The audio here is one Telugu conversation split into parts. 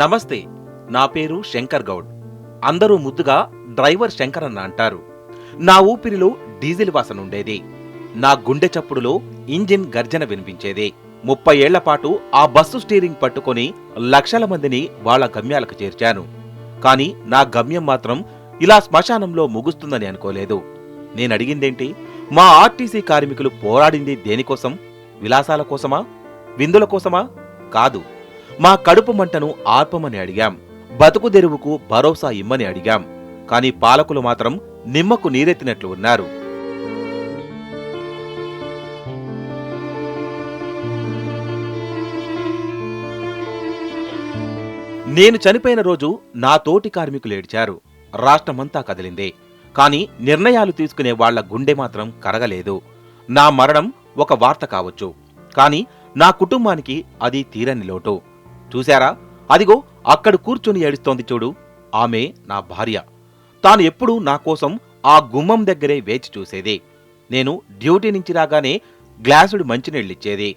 నమస్తే. నా పేరు శంకర్ గౌడ్. అందరూ ముద్దుగా డ్రైవర్ శంకర్ అన్న అంటారు. నా ఊపిరిలో డీజిల్ వాసన ఉండేది. నా గుండె చప్పుడులో ఇంజిన్ గర్జన వినిపించేది. 30 ఏళ్ల పాటు ఆ బస్సు స్టీరింగ్ పట్టుకొని లక్షల మందిని వాళ్ళ గమ్యాలకు చేర్చాను. కాని నా గమ్యం మాత్రం ఇలా శ్మశానంలో ముగుస్తుందని అనుకోలేదు. నేనడిగిందేంటి? మా ఆర్టీసీ కార్మికులు పోరాడింది దేనికోసం? విలాసాల కోసమా? విందుల కోసమా? కాదు. మా కడుపు మంటను ఆర్పమని అడిగాం. బతుకు తెరువుకు భరోసా ఇమ్మని అడిగాం. కాని పాలకులు మాత్రం నిమ్మకు నీరెత్తినట్లు ఉన్నారు. నేను చనిపోయిన రోజు నా తోటి కార్మికులు ఏడ్చారు. రాష్ట్రమంతా కదిలిందే. కాని నిర్ణయాలు తీసుకునే వాళ్ల గుండె మాత్రం కరగలేదు. నా మరణం ఒక వార్త కావచ్చు, కాని నా కుటుంబానికి అది తీరని లోటు. చూశారా? అదిగో అక్కడ కూర్చుని ఏడుస్తోంది చూడు, ఆమె నా భార్య. తాను ఎప్పుడూ నా కోసం ఆ గుమ్మం దగ్గరే వేచి చూసేది. నేను డ్యూటీ నుంచి రాగానే గ్లాసుడు మంచినీళ్ళిచ్చేది.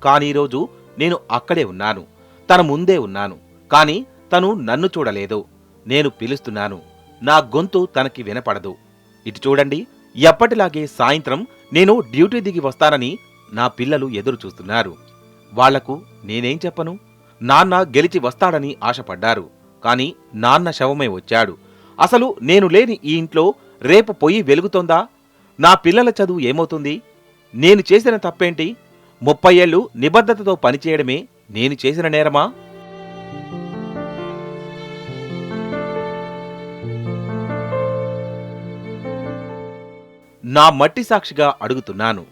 కానీరోజు నేను అక్కడే ఉన్నాను, తన ముందే ఉన్నాను. కాని తను నన్ను చూడలేదు. నేను పిలుస్తున్నాను, నా గొంతు తనకి వినపడదు. ఇటు చూడండి, ఎప్పటిలాగే సాయంత్రం నేను డ్యూటీ దిగి వస్తానని నా పిల్లలు ఎదురు చూస్తున్నారు. వాళ్లకు నేనేం చెప్పను? నాన్న గెలిచి వస్తాడని ఆశపడ్డారు. కాని నాన్న శవమే వచ్చాడు. అసలు నేను లేని ఈ ఇంట్లో రేపు పొయ్యి వెలుగుతోందా? నా పిల్లల చదువు ఏమవుతుంది? నేను చేసిన తప్పేంటి? 30 ఏళ్లు నిబద్ధతతో పనిచేయడమే నేను చేసిన నేరమా? నా మట్టి సాక్షిగా అడుగుతున్నాను.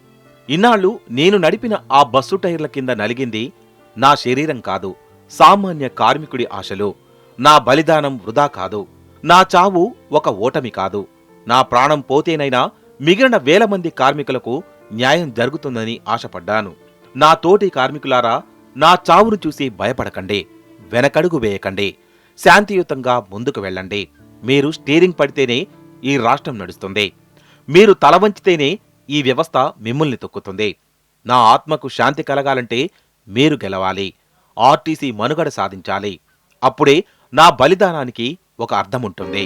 ఇన్నాళ్లు నేను నడిపిన ఆ బస్సు టైర్ల కింద నలిగింది నా శరీరం కాదు, సామాన్య కార్మికుడి ఆశలు. నా బలిదానం వృధా కాదు. నా చావు ఒక ఓటమి కాదు. నా ప్రాణం పోతేనైనా మిగిలిన వేల మంది కార్మికులకు న్యాయం జరుగుతుందని ఆశపడ్డాను. నా తోటి కార్మికులారా, నా చావును చూసి భయపడకండి, వెనకడుగు వేయకండి, శాంతియుతంగా ముందుకు వెళ్ళండి. మీరు స్టీరింగ్ పడితేనే ఈ రాష్ట్రం నడుస్తుంది. మీరు తల వంచితేనే ఈ వ్యవస్థ మిమ్మల్ని తొక్కుతుంది. నా ఆత్మకు శాంతి కలగాలంటే మీరు గెలవాలి. ఆర్టీసీ మనుగడ సాధించాలి. అప్పుడే నా బలిదానానికి ఒక అర్థముంటుంది.